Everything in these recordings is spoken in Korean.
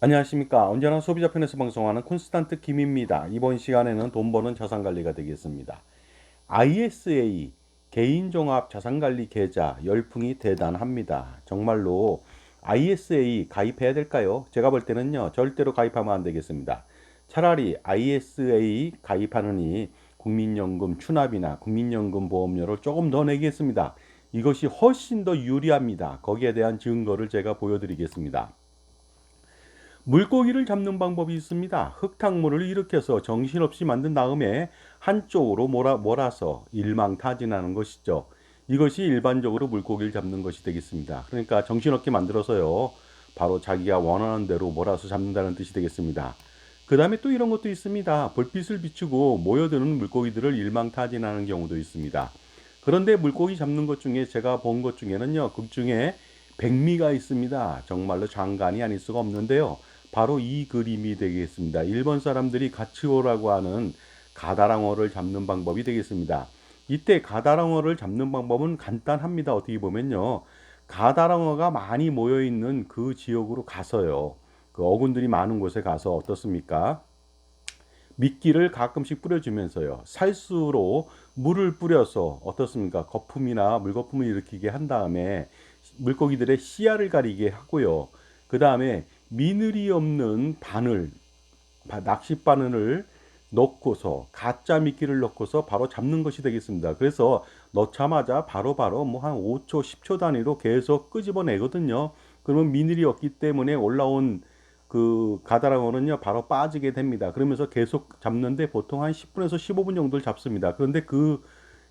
안녕하십니까. 언제나 소비자 편에서 방송하는 콘스탄트 김입니다. 이번 시간에는 돈 버는 자산관리가 되겠습니다. ISA 개인종합 자산관리 계좌 열풍이 대단합니다. 정말로 ISA 가입해야 될까요? 제가 볼 때는요, 절대로 가입하면 안 되겠습니다. 차라리 ISA 가입하느니 국민연금 추납이나 국민연금 보험료를 조금 더 내겠습니다. 이것이 훨씬 더 유리합니다. 거기에 대한 증거를 제가 보여드리겠습니다. 물고기를 잡는 방법이 있습니다. 흙탕물을 일으켜서 정신없이 만든 다음에 한쪽으로 몰아서 일망타진하는 것이죠. 이것이 일반적으로 물고기를 잡는 것이 되겠습니다. 그러니까 정신없게 만들어서요. 바로 자기가 원하는 대로 몰아서 잡는다는 뜻이 되겠습니다. 그 다음에 또 이런 것도 있습니다. 불빛을 비추고 모여드는 물고기들을 일망타진하는 경우도 있습니다. 그런데 물고기 잡는 것 중에 제가 본 것 중에는요. 그 중에 백미가 있습니다. 정말로 장관이 아닐 수가 없는데요. 바로 이 그림이 되겠습니다. 일본 사람들이 가츠오라고 하는 가다랑어를 잡는 방법이 되겠습니다. 이때 가다랑어를 잡는 방법은 간단합니다. 어떻게 보면요. 가다랑어가 많이 모여 있는 그 지역으로 가서요. 그 어군들이 많은 곳에 가서 어떻습니까? 미끼를 가끔씩 뿌려주면서요. 살수로 물을 뿌려서 어떻습니까? 거품이나 물거품을 일으키게 한 다음에 물고기들의 시야를 가리게 하고요. 그 다음에 미늘이 없는 바늘, 낚시 바늘을 넣고서 가짜 미끼를 넣고서 바로 잡는 것이 되겠습니다. 그래서 넣자마자 바로바로 뭐 한 5초, 10초 단위로 계속 끄집어내거든요. 그러면 미늘이 없기 때문에 올라온 그 가다랑어는요 바로 빠지게 됩니다. 그러면서 계속 잡는데 보통 한 10분에서 15분 정도를 잡습니다. 그런데 그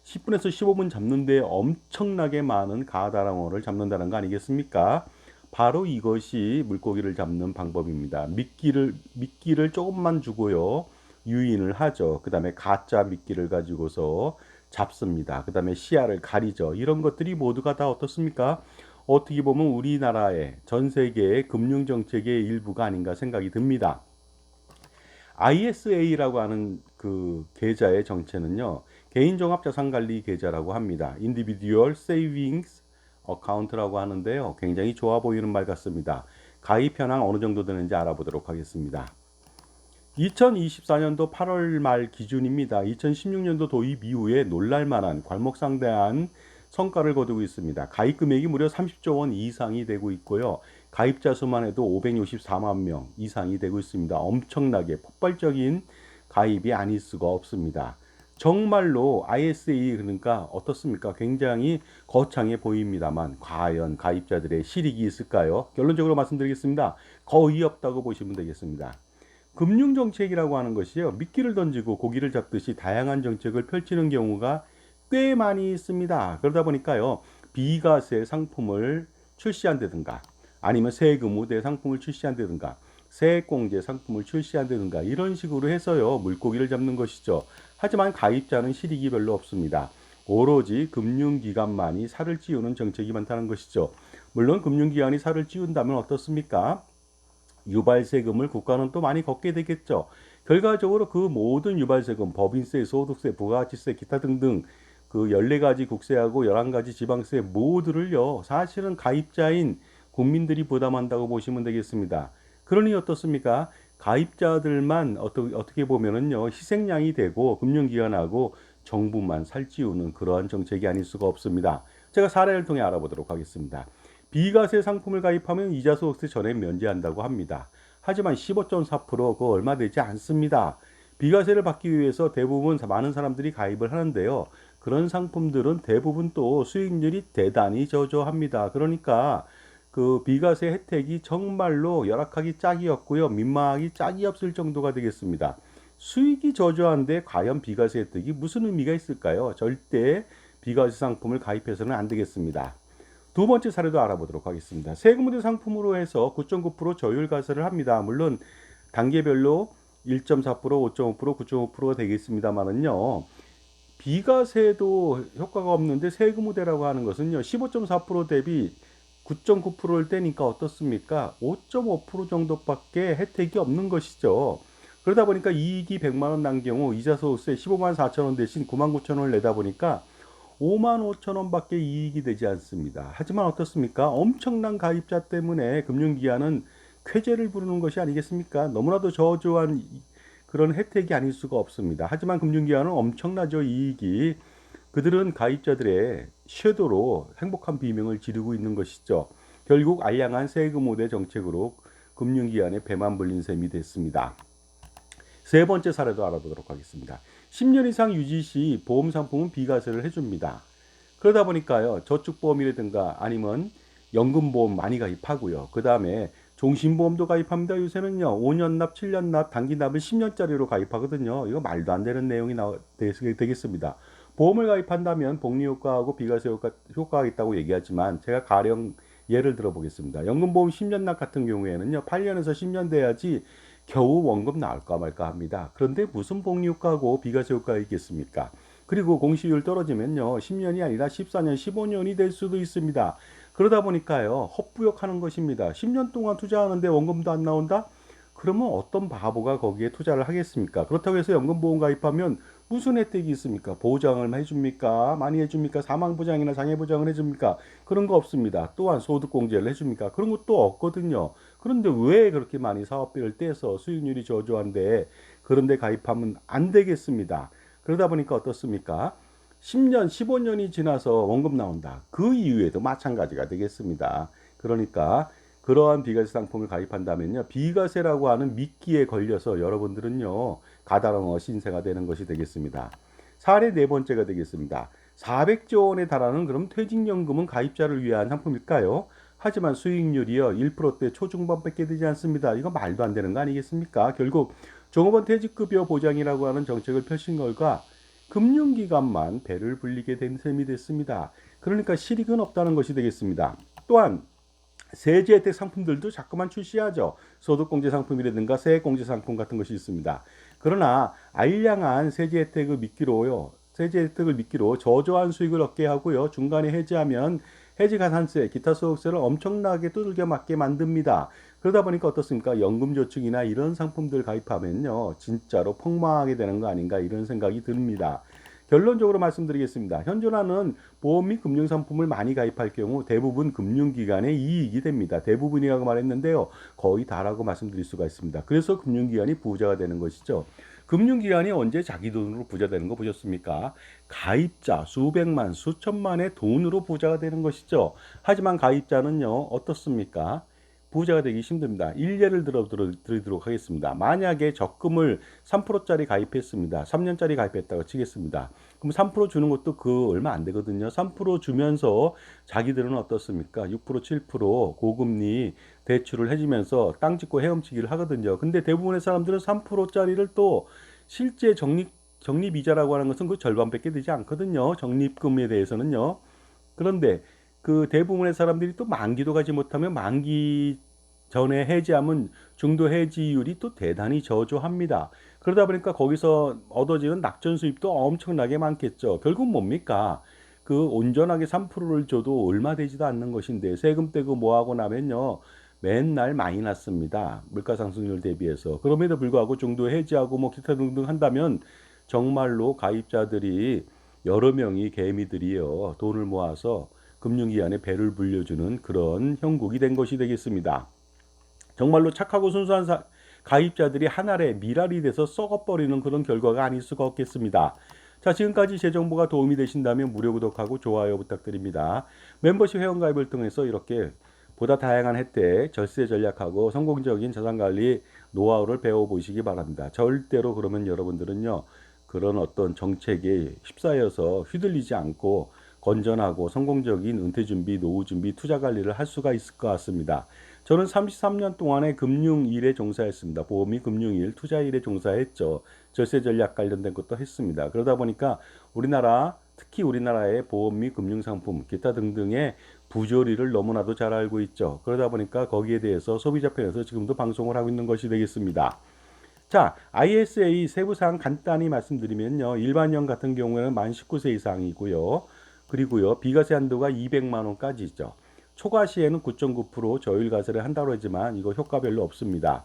10분에서 15분 잡는데 엄청나게 많은 가다랑어를 잡는다는 거 아니겠습니까? 바로 이것이 물고기를 잡는 방법입니다. 미끼를 조금만 주고요. 유인을 하죠. 그 다음에 가짜 미끼를 가지고서 잡습니다. 그 다음에 시야를 가리죠. 이런 것들이 모두가 다 어떻습니까? 어떻게 보면 우리나라의 전 세계의 금융 정책의 일부가 아닌가 생각이 듭니다. ISA라고 하는 그 계좌의 정체는요. 개인 종합 자산 관리 계좌라고 합니다. Individual Savings Account라고 하는데요. 굉장히 좋아 보이는 말 같습니다. 가입 현황 어느 정도 되는지 알아보도록 하겠습니다. 2024년도 8월 말 기준입니다. 2016년도 도입 이후에 놀랄만한 괄목상대한 성과를 거두고 있습니다. 가입 금액이 무려 30조 원 이상이 되고 있고요. 가입자 수만 해도 564만 명 이상이 되고 있습니다. 엄청나게 폭발적인 가입이 아닐 수가 없습니다. 정말로 ISA 그러니까 어떻습니까? 굉장히 거창해 보입니다만 과연 가입자들의 실익이 있을까요? 결론적으로 말씀드리겠습니다. 거의 없다고 보시면 되겠습니다. 금융정책이라고 하는 것이요. 미끼를 던지고 고기를 잡듯이 다양한 정책을 펼치는 경우가 꽤 많이 있습니다. 그러다 보니까요. 비과세 상품을 출시한다든가 아니면 세금 우대 상품을 출시한다든가 세액공제 상품을 출시한다든가 이런 식으로 해서요. 물고기를 잡는 것이죠. 하지만 가입자는 실익이 별로 없습니다. 오로지 금융기관만이 살을 찌우는 정책이 많다는 것이죠. 물론 금융기관이 살을 찌운다면 어떻습니까? 유발세금을 국가는 또 많이 걷게 되겠죠. 결과적으로 그 모든 유발세금, 법인세, 소득세, 부가가치세, 기타 등등 그 14가지 국세하고 11가지 지방세 모두를요. 사실은 가입자인 국민들이 부담한다고 보시면 되겠습니다. 그러니 어떻습니까? 가입자들만 어떻게 보면은요. 희생양이 되고 금융기관하고 정부만 살찌우는 그러한 정책이 아닐 수가 없습니다. 제가 사례를 통해 알아보도록 하겠습니다. 비과세 상품을 가입하면 이자 소득세 전액 면제한다고 합니다. 하지만 15.4% 그거 얼마 되지 않습니다. 비과세를 받기 위해서 대부분 많은 사람들이 가입을 하는데요. 그런 상품들은 대부분 또 수익률이 대단히 저조합니다. 그러니까 그 비과세 혜택이 정말로 열악하기 짝이 없고요. 민망하기 짝이 없을 정도가 되겠습니다. 수익이 저조한데 과연 비과세 혜택이 무슨 의미가 있을까요? 절대 비과세 상품을 가입해서는 안 되겠습니다. 두 번째 사례도 알아보도록 하겠습니다. 세금 우대 상품으로 해서 9.9% 저율 과세를 합니다. 물론 단계별로 1.4%, 5.5%, 9.5%가 되겠습니다만은요. 비과세도 효과가 없는데 세금 우대라고 하는 것은요. 15.4% 대비 9.9%를 떼니까 어떻습니까? 5.5% 정도밖에 혜택이 없는 것이죠. 그러다 보니까 이익이 100만 원 난 경우 이자 소득세 15만 4천 원 대신 9만 9천 원을 내다 보니까 5만 5천 원밖에 이익이 되지 않습니다. 하지만 어떻습니까? 엄청난 가입자 때문에 금융기관은 쾌재를 부르는 것이 아니겠습니까? 너무나도 저조한 그런 혜택이 아닐 수가 없습니다. 하지만 금융기관은 엄청나죠, 이익이. 그들은 가입자들의 섀도로 행복한 비명을 지르고 있는 것이죠. 결국 알량한 세금 우대 정책으로 금융기관의 배만 불린 셈이 됐습니다. 세 번째 사례도 알아보도록 하겠습니다. 10년 이상 유지 시 보험 상품은 비과세를 해줍니다. 그러다 보니까요, 저축보험이라든가 아니면 연금보험 많이 가입하고요. 그 다음에 종신보험도 가입합니다. 요새는요, 5년 납, 7년 납, 단기 납을 10년짜리로 가입하거든요. 이거 말도 안 되는 내용이 되겠습니다. 보험을 가입한다면 복리효과하고 비과세 효과가 있다고 얘기하지만 제가 가령 예를 들어 보겠습니다. 연금보험 10년 납 같은 경우에는요, 8년에서 10년 돼야지 겨우 원금 나올까 말까 합니다. 그런데 무슨 복리효과고 비과세 효과가 있겠습니까? 그리고 공시율 떨어지면요, 10년이 아니라 14년, 15년이 될 수도 있습니다. 그러다 보니까요, 헛부역하는 것입니다. 10년 동안 투자하는데 원금도 안 나온다? 그러면 어떤 바보가 거기에 투자를 하겠습니까? 그렇다고 해서 연금보험 가입하면 무슨 혜택이 있습니까? 보장을 해줍니까? 많이 해줍니까? 사망보장이나 장애보장을 해줍니까? 그런 거 없습니다. 또한 소득공제를 해줍니까? 그런 것도 없거든요. 그런데 왜 그렇게 많이 사업비를 떼서 수익률이 저조한데 그런데 가입하면 안 되겠습니다. 그러다 보니까 어떻습니까? 10년, 15년이 지나서 원금 나온다. 그 이후에도 마찬가지가 되겠습니다. 그러니까 그러한 비과세 상품을 가입한다면요, 비과세라고 하는 미끼에 걸려서 여러분들은요, 가다랑어 신세가 되는 것이 되겠습니다. 사례 네 번째가 되겠습니다. 400조 원에 달하는 그럼 퇴직연금은 가입자를 위한 상품일까요? 하지만 수익률이요, 1%대 초중반밖에 되지 않습니다. 이거 말도 안 되는 거 아니겠습니까? 결국 종업원 퇴직급여 보장이라고 하는 정책을 펼친 결과 금융기관만 배를 불리게 된 셈이 됐습니다. 그러니까 실익은 없다는 것이 되겠습니다. 또한 세제 혜택 상품들도 자꾸만 출시하죠. 소득공제 상품이라든가 세액공제 상품 같은 것이 있습니다. 그러나 알량한 세제 혜택을 미끼로요. 세제 혜택을 미끼로 저조한 수익을 얻게 하고요. 중간에 해지하면 해지가산세, 기타 소득세를 엄청나게 두들겨 맞게 만듭니다. 그러다 보니까 어떻습니까? 연금저축이나 이런 상품들 가입하면요, 진짜로 폭망하게 되는 거 아닌가 이런 생각이 듭니다. 결론적으로 말씀드리겠습니다. 현존하는 보험 및 금융상품을 많이 가입할 경우 대부분 금융기관의 이익이 됩니다. 대부분이라고 말했는데요, 거의 다라고 말씀드릴 수가 있습니다. 그래서 금융기관이 부자가 되는 것이죠. 금융기관이 언제 자기 돈으로 부자 되는 거 보셨습니까? 가입자 수백만, 수천만의 돈으로 부자가 되는 것이죠. 하지만 가입자는요, 어떻습니까? 부자가 되기 힘듭니다. 일례를 드리도록 하겠습니다. 만약에 적금을 3%짜리 가입했습니다. 3년짜리 가입했다고 치겠습니다. 그럼 3% 주는 것도 그 얼마 안 되거든요. 3% 주면서 자기들은 어떻습니까? 6%, 7% 고금리 대출을 해주면서 땅 짓고 헤엄치기를 하거든요. 근데 대부분의 사람들은 3%짜리를 또 실제 적립이자라고 하는 것은 그 절반밖에 되지 않거든요. 적립금에 대해서는요. 그런데 그 대부분의 사람들이 또 만기도 가지 못하면 만기 전에 해지하면 중도 해지율이 또 대단히 저조합니다. 그러다 보니까 거기서 얻어지는 낙전 수입도 엄청나게 많겠죠. 결국 뭡니까? 그 온전하게 3%를 줘도 얼마 되지도 않는 것인데 세금 떼고 뭐하고 나면요, 맨날 많이 났습니다. 물가 상승률 대비해서. 그럼에도 불구하고 중도 해지하고 뭐 기타 등등 한다면 정말로 가입자들이 여러 명이 개미들이요, 돈을 모아서 금융기관에 배를 불려주는 그런 형국이 된 것이 되겠습니다. 정말로 착하고 순수한 가입자들이 한 알에 미랄이 돼서 썩어버리는 그런 결과가 아닐 수가 없겠습니다. 자, 지금까지 제 정보가 도움이 되신다면 무료 구독하고 좋아요 부탁드립니다. 멤버십 회원가입을 통해서 이렇게 보다 다양한 혜택, 절세 전략하고 성공적인 자산관리 노하우를 배워보시기 바랍니다. 절대로 그러면 여러분들은요, 그런 어떤 정책에 휩싸여서 휘둘리지 않고 건전하고 성공적인 은퇴준비, 노후준비, 투자관리를 할 수가 있을 것 같습니다. 저는 33년 동안의 금융일에 종사했습니다. 보험이 금융일, 투자일에 종사했죠. 절세 전략 관련된 것도 했습니다. 그러다 보니까 우리나라, 특히 우리나라의 보험 및 금융상품, 기타 등등의 부조리를 너무나도 잘 알고 있죠. 그러다 보니까 거기에 대해서 소비자 편에서 지금도 방송을 하고 있는 것이 되겠습니다. 자, ISA 세부사항 간단히 말씀드리면요, 일반형 같은 경우에는 만 19세 이상이고요. 그리고요, 비과세 한도가 200만 원까지죠. 초과 시에는 9.9% 저율 과세를 한다고 하지만 이거 효과 별로 없습니다.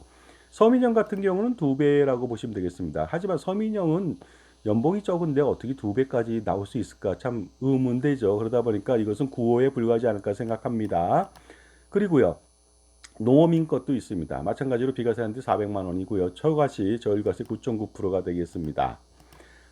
서민형 같은 경우는 2배라고 보시면 되겠습니다. 하지만 서민형은 연봉이 적은데 어떻게 2배까지 나올 수 있을까 참 의문되죠. 그러다 보니까 이것은 구호에 불과하지 않을까 생각합니다. 그리고요, 농어민 것도 있습니다. 마찬가지로 비과세한테 400만 원이고요. 처가시, 저율과세 9.9%가 되겠습니다.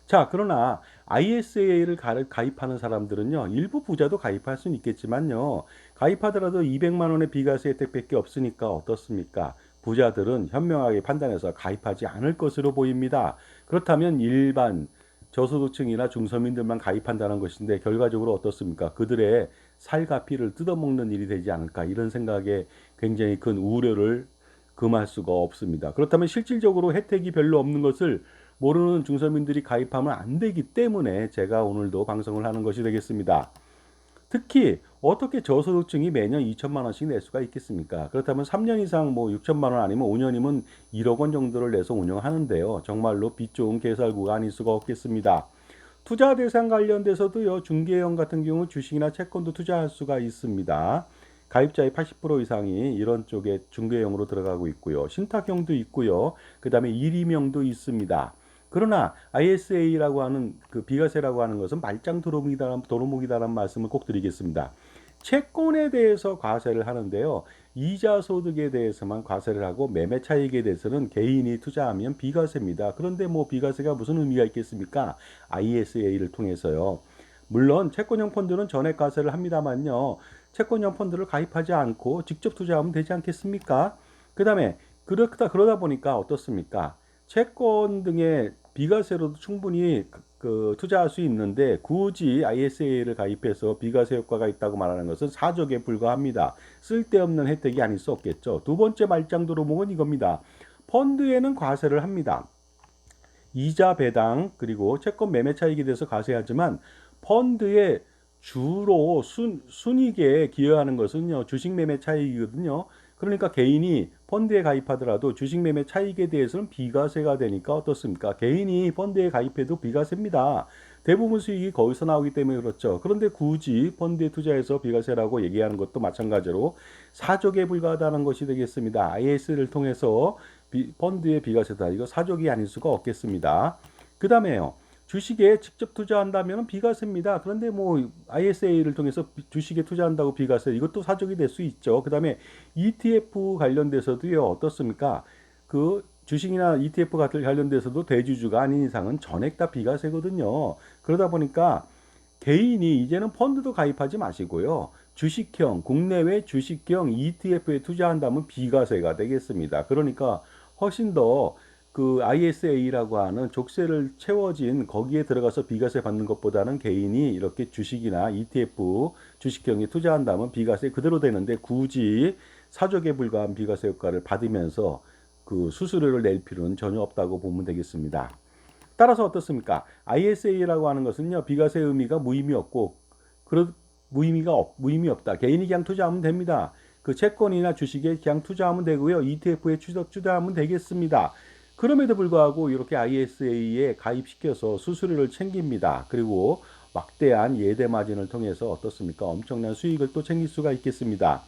자, 그러나 ISA를 가입하는 사람들은요, 일부 부자도 가입할 수는 있겠지만요, 가입하더라도 200만 원의 비과세 혜택밖에 없으니까 어떻습니까? 부자들은 현명하게 판단해서 가입하지 않을 것으로 보입니다. 그렇다면 일반 저소득층이나 중서민들만 가입한다는 것인데 결과적으로 어떻습니까? 그들의 살과 피를 뜯어먹는 일이 되지 않을까 이런 생각에 굉장히 큰 우려를 금할 수가 없습니다. 그렇다면 실질적으로 혜택이 별로 없는 것을 모르는 중서민들이 가입하면 안 되기 때문에 제가 오늘도 방송을 하는 것이 되겠습니다. 특히 어떻게 저소득층이 매년 2천만 원씩 낼 수가 있겠습니까? 그렇다면 3년 이상 뭐 6천만 원 아니면 5년이면 1억 원 정도를 내서 운영하는데요. 정말로 빛 좋은 개살구가 아닐 수가 없겠습니다. 투자 대상 관련돼서도요. 중개형 같은 경우 주식이나 채권도 투자할 수가 있습니다. 가입자의 80% 이상이 이런 쪽에 중개형으로 들어가고 있고요. 신탁형도 있고요. 그 다음에 일임형도 있습니다. 그러나 ISA라고 하는 그 비과세라고 하는 것은 말짱 도루묵이다라는 말씀을 꼭 드리겠습니다. 채권에 대해서 과세를 하는데요. 이자 소득에 대해서만 과세를 하고 매매 차익에 대해서는 개인이 투자하면 비과세입니다. 그런데 뭐 비과세가 무슨 의미가 있겠습니까? ISA를 통해서요. 물론 채권형 펀드는 전액 과세를 합니다만요. 채권형 펀드를 가입하지 않고 직접 투자하면 되지 않겠습니까? 그다음에 그러다 보니까 어떻습니까? 채권 등의 비과세로도 충분히 투자할 수 있는데 굳이 ISA를 가입해서 비과세 효과가 있다고 말하는 것은 사족에 불과합니다. 쓸데없는 혜택이 아닐 수 없겠죠. 두 번째 말짱도루묵은 이겁니다. 펀드에는 과세를 합니다. 이자 배당 그리고 채권 매매 차익에 대해서 과세하지만 펀드에 주로 순이익에 기여하는 것은요 주식 매매 차익이거든요. 그러니까 개인이 펀드에 가입하더라도 주식 매매 차익에 대해서는 비과세가 되니까 어떻습니까? 개인이 펀드에 가입해도 비과세입니다. 대부분 수익이 거기서 나오기 때문에 그렇죠. 그런데 굳이 펀드에 투자해서 비과세라고 얘기하는 것도 마찬가지로 사족에 불과하다는 것이 되겠습니다. IS를 통해서 펀드의 비과세다. 이거 사족이 아닐 수가 없겠습니다. 그 다음에요. 주식에 직접 투자한다면 비과세입니다. 그런데 뭐 ISA를 통해서 주식에 투자한다고 비과세 이것도 사족이 될 수 있죠. 그 다음에 ETF 관련돼서도요 어떻습니까? 그 주식이나 ETF 같은 관련돼서도 대주주가 아닌 이상은 전액 다 비과세거든요. 그러다 보니까 개인이 이제는 펀드도 가입하지 마시고요. 주식형, 국내외 주식형 ETF에 투자한다면 비과세가 되겠습니다. 그러니까 훨씬 더 그 ISA라고 하는 족쇄를 채워진 거기에 들어가서 비과세 받는 것보다는 개인이 이렇게 주식이나 ETF 주식형에 투자한다면 비과세 그대로 되는데 굳이 사족에 불과한 비과세 효과를 받으면서 그 수수료를 낼 필요는 전혀 없다고 보면 되겠습니다. 따라서 어떻습니까? ISA라고 하는 것은요 비과세 의미가 무의미 없고 무의미 없다. 개인이 그냥 투자하면 됩니다. 그 채권이나 주식에 그냥 투자하면 되고요. ETF에 투자하면 되겠습니다. 그럼에도 불구하고 이렇게 ISA에 가입시켜서 수수료를 챙깁니다. 그리고 막대한 예대 마진을 통해서 어떻습니까? 엄청난 수익을 또 챙길 수가 있겠습니다.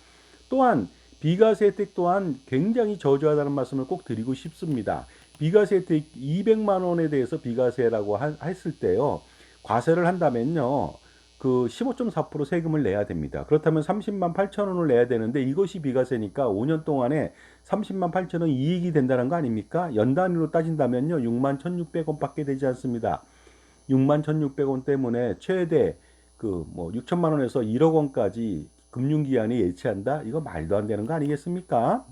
또한 비과세 혜택 또한 굉장히 저조하다는 말씀을 꼭 드리고 싶습니다. 비과세 혜택 200만 원에 대해서 비과세라고 했을 때요. 과세를 한다면요. 그 15.4% 세금을 내야 됩니다. 그렇다면 30만 8천 원을 내야 되는데 이것이 비과세니까 5년 동안에 30만 8천 원 이익이 된다는 거 아닙니까? 연 단위로 따진다면요. 6만 1,600원 밖에 되지 않습니다. 6만 1,600원 때문에 최대 그 뭐 6천만 원에서 1억 원까지 금융기관이 예치한다? 이거 말도 안 되는 거 아니겠습니까?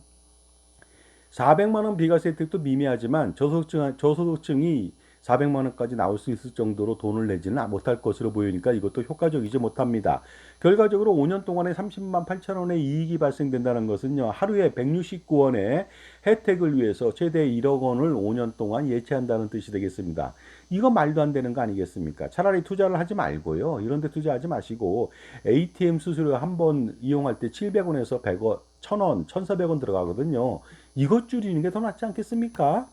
400만 원 비과세 혜택도 미미하지만 저소득층이 400만 원까지 나올 수 있을 정도로 돈을 내지는 못할 것으로 보이니까 이것도 효과적이지 못합니다. 결과적으로 5년 동안에 30만 8천 원의 이익이 발생된다는 것은요. 하루에 169원의 혜택을 위해서 최대 1억 원을 5년 동안 예치한다는 뜻이 되겠습니다. 이거 말도 안 되는 거 아니겠습니까? 차라리 투자를 하지 말고요. 이런 데 투자하지 마시고 ATM 수수료 한 번 이용할 때 700원에서 100원, 1000원, 1400원 들어가거든요. 이것 줄이는 게 더 낫지 않겠습니까?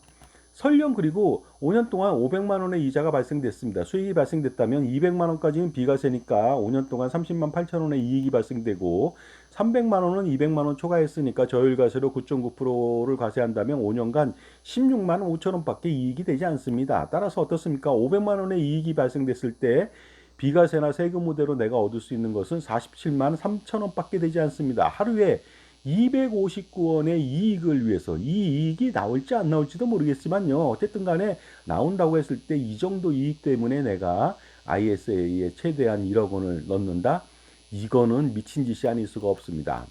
설령 그리고 5년 동안 500만 원의 이자가 발생됐습니다. 수익이 발생됐다면 200만 원까지는 비과세니까 5년 동안 30만 8천 원의 이익이 발생되고 300만 원은 200만 원 초과했으니까 저율과세로 9.9%를 과세한다면 5년간 16만 5천 원밖에 이익이 되지 않습니다. 따라서 어떻습니까? 500만 원의 이익이 발생됐을 때 비과세나 세금 우대로 내가 얻을 수 있는 것은 47만 3천 원밖에 되지 않습니다. 하루에 259원의 이익을 위해서, 이 이익이 나올지 안 나올지도 모르겠지만요. 어쨌든 간에 나온다고 했을 때 이 정도 이익 때문에 내가 ISA에 최대한 1억 원을 넣는다? 이거는 미친 짓이 아닐 수가 없습니다.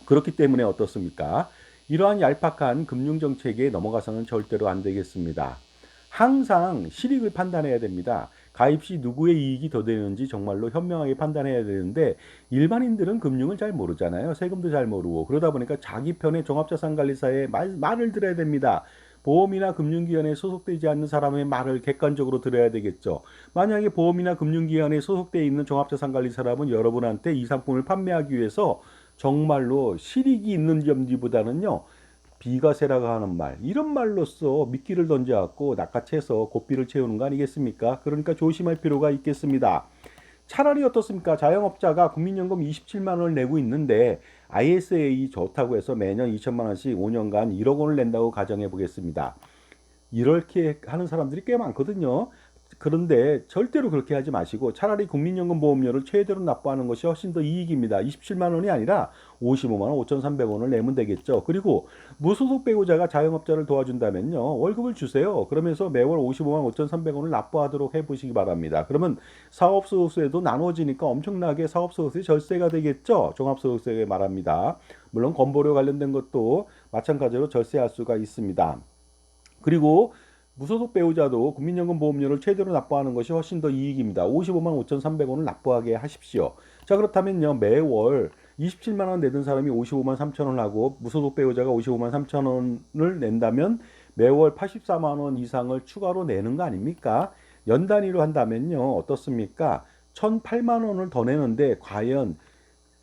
그렇기 때문에 어떻습니까? 이러한 얄팍한 금융정책에 넘어가서는 절대로 안 되겠습니다. 항상 실익을 판단해야 됩니다. 가입 시 누구의 이익이 더 되는지 정말로 현명하게 판단해야 되는데 일반인들은 금융을 잘 모르잖아요. 세금도 잘 모르고 그러다 보니까 자기 편의 종합자산관리사의 말을 들어야 됩니다. 보험이나 금융기관에 소속되지 않는 사람의 말을 객관적으로 들어야 되겠죠. 만약에 보험이나 금융기관에 소속되어 있는 종합자산관리사라면 여러분한테 이 상품을 판매하기 위해서 정말로 실익이 있는 점지보다는요. 비가세라고 하는 말, 이런 말로써 미끼를 던져갖고 낚아채서 고삐를 채우는 거 아니겠습니까? 그러니까 조심할 필요가 있겠습니다. 차라리 어떻습니까? 자영업자가 국민연금 27만 원을 내고 있는데 ISA 좋다고 해서 매년 2천만 원씩 5년간 1억 원을 낸다고 가정해 보겠습니다. 이렇게 하는 사람들이 꽤 많거든요. 그런데 절대로 그렇게 하지 마시고 차라리 국민연금 보험료를 최대로 납부하는 것이 훨씬 더 이익입니다. 27만 원이 아니라 55만 원 5,300원을 내면 되겠죠. 그리고 무소속 배우자가 자영업자를 도와준다면요. 월급을 주세요. 그러면서 매월 55만 5,300원을 납부하도록 해보시기 바랍니다. 그러면 사업소득세도 나눠지니까 엄청나게 사업소득세 절세가 되겠죠. 종합소득세 말합니다. 물론 건보료 관련된 것도 마찬가지로 절세할 수가 있습니다. 그리고 무소속 배우자도 국민연금 보험료를 최대로 납부하는 것이 훨씬 더 이익입니다. 55만 5,300원을 납부하게 하십시오. 자, 그렇다면요. 매월 27만 원 내던 사람이 55만 3천 원 하고 무소속 배우자가 55만 3천 원을 낸다면 매월 84만 원 이상을 추가로 내는 거 아닙니까? 연 단위로 한다면요. 어떻습니까? 1,008만 원을 더 내는데 과연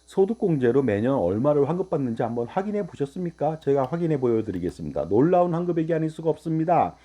소득공제로 매년 얼마를 환급받는지 한번 확인해 보셨습니까? 제가 확인해 보여드리겠습니다. 놀라운 환급액이 아닐 수가 없습니다.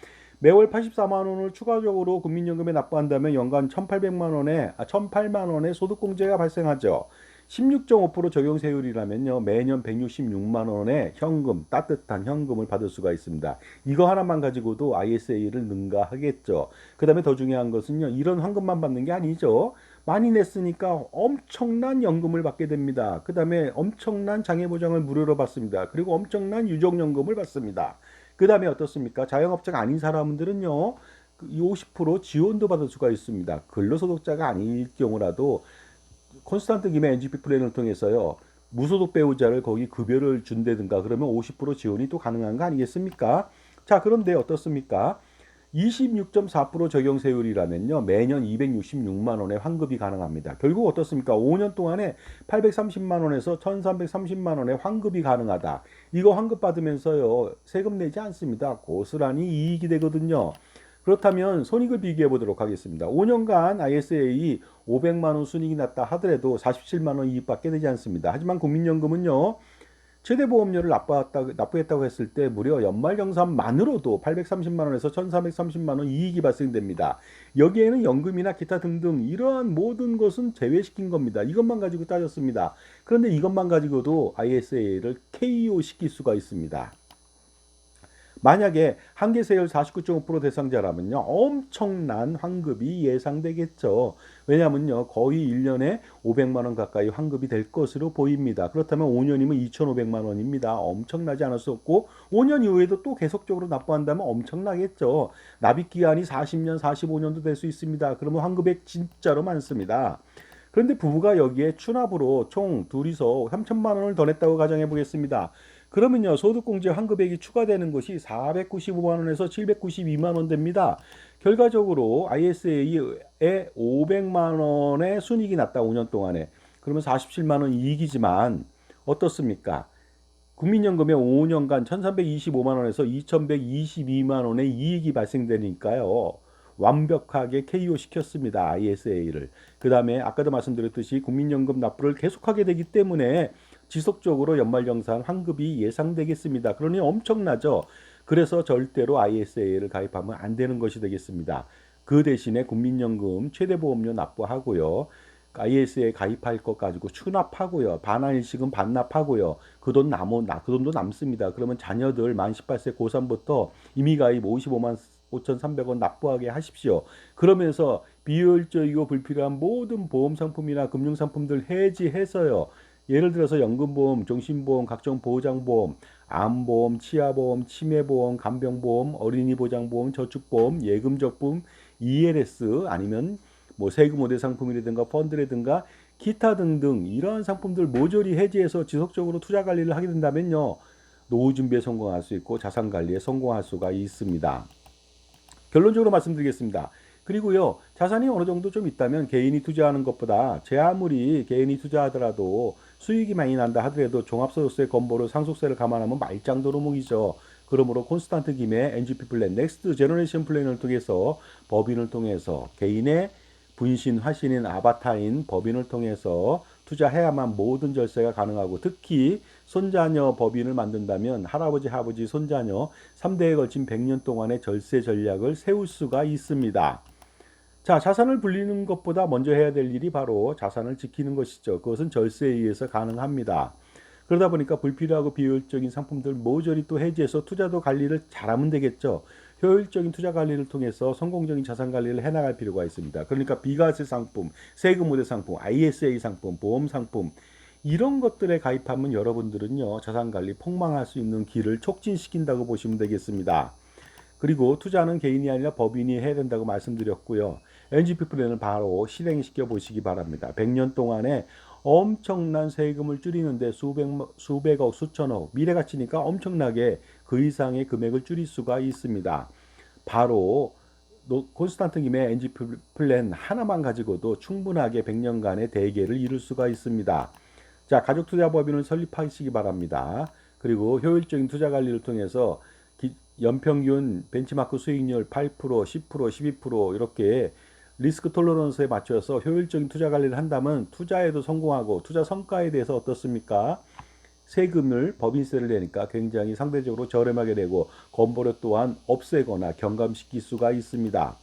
매월 84만 원을 추가적으로 국민연금에 납부한다면 연간 1,800만 원의 소득공제가 발생하죠. 16.5% 적용세율이라면요. 매년 166만 원의 현금, 따뜻한 현금을 받을 수가 있습니다. 이거 하나만 가지고도 ISA를 능가하겠죠. 그 다음에 더 중요한 것은요. 이런 환급만 받는 게 아니죠. 많이 냈으니까 엄청난 연금을 받게 됩니다. 그 다음에 엄청난 장애보장을 무료로 받습니다. 그리고 엄청난 유족연금을 받습니다. 그 다음에 어떻습니까? 자영업자가 아닌 사람들은요. 50% 지원도 받을 수가 있습니다. 근로소득자가 아닐 경우라도 콘스탄트 김의 NGP 플랜을 통해서요. 무소속 배우자를 거기 급여를 준다든가 그러면 50% 지원이 또 가능한 거 아니겠습니까? 자, 그런데 어떻습니까? 26.4% 적용세율이라면요. 매년 266만 원의 환급이 가능합니다. 결국 어떻습니까? 5년 동안에 830만 원에서 1,330만 원의 환급이 가능하다. 이거 환급 받으면서요. 세금 내지 않습니다. 고스란히 이익이 되거든요. 그렇다면 손익을 비교해 보도록 하겠습니다. 5년간 ISA 500만 원 순이익이 났다 하더라도 47만 원 이익받게 되지 않습니다. 하지만 국민연금은요. 최대 보험료를 납부했다고 했을 때 무려 연말정산만으로도 830만 원에서 1,430만 원 이익이 발생됩니다. 여기에는 연금이나 기타 등등 이러한 모든 것은 제외시킨 겁니다. 이것만 가지고 따졌습니다. 그런데 이것만 가지고도 ISA를 KO 시킬 수가 있습니다. 만약에 한계세율 49.5% 대상자라면요. 엄청난 환급이 예상되겠죠. 왜냐면요. 거의 1년에 500만 원 가까이 환급이 될 것으로 보입니다. 그렇다면 5년이면 2,500만 원입니다. 엄청나지 않을 수 없고 5년 이후에도 또 계속적으로 납부한다면 엄청나겠죠. 납입기간이 40년, 45년도 될 수 있습니다. 그러면 환급액 진짜로 많습니다. 그런데 부부가 여기에 추납으로 총 둘이서 3천만 원을 더 냈다고 가정해 보겠습니다. 그러면요. 소득공제 환급액이 추가되는 것이 495만 원에서 792만 원 됩니다. 결과적으로 ISA에 500만 원의 순이익이 났다. 5년 동안에. 그러면 47만 원 이익이지만 어떻습니까? 국민연금에 5년간 1,325만 원에서 2,122만 원의 이익이 발생되니까요. 완벽하게 KO 시켰습니다. ISA를. 그 다음에 아까도 말씀드렸듯이 국민연금 납부를 계속하게 되기 때문에 지속적으로 연말정산 환급이 예상되겠습니다. 그러니 엄청나죠. 그래서 절대로 ISA를 가입하면 안 되는 것이 되겠습니다. 그 대신에 국민연금 최대보험료 납부하고요. ISA에 가입할 것 가지고 추납하고요. 반환일시금 반납하고요. 그 돈도 남습니다. 그러면 자녀들 만 18세 고3부터 임의가입 55만 5,300원 납부하게 하십시오. 그러면서 비효율적이고 불필요한 모든 보험 상품이나 금융 상품들 해지해서요. 예를 들어서 연금보험, 종신보험, 각종 보장보험, 암보험, 치아보험, 치매보험, 간병보험, 어린이보장보험, 저축보험, 예금적금, ELS 아니면 뭐 세금 우대 상품이라든가 펀드라든가 기타 등등 이러한 상품들 모조리 해지해서 지속적으로 투자 관리를 하게 된다면요. 노후 준비에 성공할 수 있고 자산 관리에 성공할 수가 있습니다. 결론적으로 말씀드리겠습니다. 그리고요, 자산이 어느 정도 좀 있다면 개인이 투자하는 것보다 제 아무리 개인이 투자하더라도 수익이 많이 난다 하더라도 종합소득세 건보료 상속세를 감안하면 말짱 도루묵이죠. 그러므로 콘스탄트 김의 NGP 플랜, 넥스트 제너레이션 플랜을 통해서 법인을 통해서 개인의 분신, 화신인 아바타인 법인을 통해서 투자해야만 모든 절세가 가능하고 특히 손자녀 법인을 만든다면 할아버지, 아버지, 손자녀 3대에 걸친 100년 동안의 절세 전략을 세울 수가 있습니다. 자, 자산을 불리는 것보다 먼저 해야 될 일이 바로 자산을 지키는 것이죠. 그것은 절세에 의해서 가능합니다. 그러다 보니까 불필요하고 비효율적인 상품들 모조리 또 해지해서 투자도 관리를 잘하면 되겠죠. 효율적인 투자 관리를 통해서 성공적인 자산 관리를 해나갈 필요가 있습니다. 그러니까 비과세 상품, 세금 우대 상품, ISA 상품, 보험 상품 이런 것들에 가입하면 여러분들은요 자산 관리 폭망할 수 있는 길을 촉진시킨다고 보시면 되겠습니다. 그리고 투자는 개인이 아니라 법인이 해야 된다고 말씀드렸고요. NGP 플랜을 바로 실행시켜 보시기 바랍니다. 100년 동안에 엄청난 세금을 줄이는데 수백억, 수천억, 미래 가치니까 엄청나게 그 이상의 금액을 줄일 수가 있습니다. 바로 콘스탄트 김의 NGP 플랜 하나만 가지고도 충분하게 100년간의 대계를 이룰 수가 있습니다. 자, 가족투자법인을 설립하시기 바랍니다. 그리고 효율적인 투자 관리를 통해서 연평균 벤치마크 수익률 8%, 10%, 12% 이렇게 리스크 톨러런스에 맞춰서 효율적인 투자 관리를 한다면 투자에도 성공하고 투자 성과에 대해서 어떻습니까? 세금을 법인세를 내니까 굉장히 상대적으로 저렴하게 되고 건보료 또한 없애거나 경감시킬 수가 있습니다.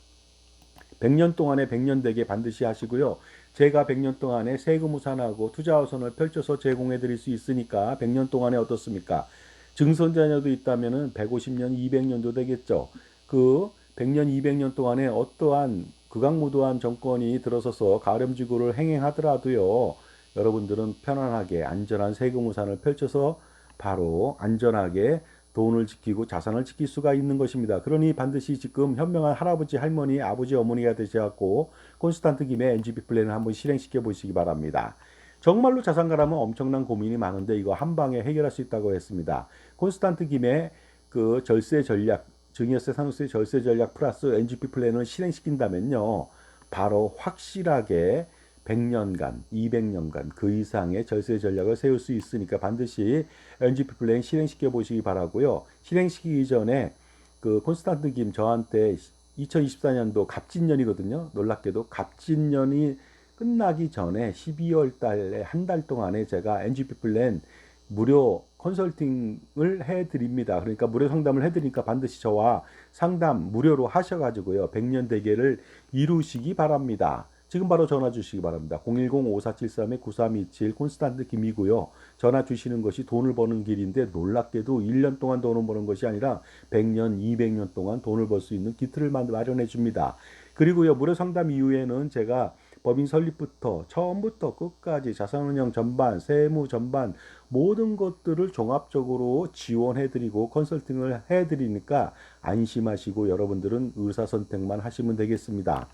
100년 동안에 100년 되게 반드시 하시고요. 제가 100년 동안에 세금 우산하고 투자 우선을 펼쳐서 제공해 드릴 수 있으니까 100년 동안에 어떻습니까? 증손자녀도 있다면은 150년, 200년도 되겠죠. 그 100년, 200년 동안에 어떠한 극악무도한 정권이 들어서서 가렴지구를 행행하더라도요. 여러분들은 편안하게 안전한 세금 우산을 펼쳐서 바로 안전하게 돈을 지키고 자산을 지킬 수가 있는 것입니다. 그러니 반드시 지금 현명한 할아버지, 할머니, 아버지, 어머니가 되셔갖고 콘스탄트 김의 NGP 플랜을 한번 실행시켜 보시기 바랍니다. 정말로 자산가라면 엄청난 고민이 많은데 이거 한 방에 해결할 수 있다고 했습니다. 콘스탄트 김의 그 절세 전략, 증여세, 상속세 절세 전략 플러스 NGP 플랜을 실행시킨다면요. 바로 확실하게 100년간, 200년간 그 이상의 절세 전략을 세울 수 있으니까 반드시 NGP 플랜 실행시켜 보시기 바라고요. 실행시키기 전에 그 콘스탄트 김 저한테 2024년도 갑진년이거든요. 놀랍게도 갑진년이 끝나기 전에 12월 달에 한 달 동안에 제가 NGP 플랜 무료 컨설팅을 해드립니다. 그러니까 무료 상담을 해드리니까 반드시 저와 상담 무료로 하셔가지고요. 100년 대계를 이루시기 바랍니다. 지금 바로 전화 주시기 바랍니다. 010-5473-9327 콘스탄트 김이고요. 전화 주시는 것이 돈을 버는 길인데 놀랍게도 1년 동안 돈을 버는 것이 아니라 100년, 200년 동안 돈을 벌 수 있는 기틀을 마련해 줍니다. 그리고요. 무료 상담 이후에는 제가 법인 설립부터 처음부터 끝까지 자산운용 전반, 세무 전반 모든 것들을 종합적으로 지원해드리고 컨설팅을 해드리니까 안심하시고 여러분들은 의사선택만 하시면 되겠습니다.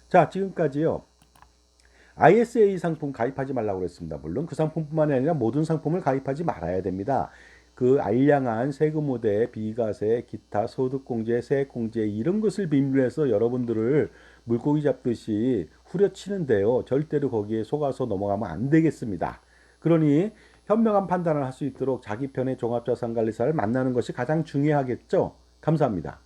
자, 지금까지요. ISA 상품 가입하지 말라고 그랬습니다. 물론 그 상품뿐만이 아니라 모든 상품을 가입하지 말아야 됩니다. 그 알량한 세금 우대, 비과세, 기타 소득공제, 세액공제 이런 것을 빌미해서 여러분들을 물고기 잡듯이 후려치는데요. 절대로 거기에 속아서 넘어가면 안 되겠습니다. 그러니 현명한 판단을 할 수 있도록 자기 편의 종합자산관리사를 만나는 것이 가장 중요하겠죠. 감사합니다.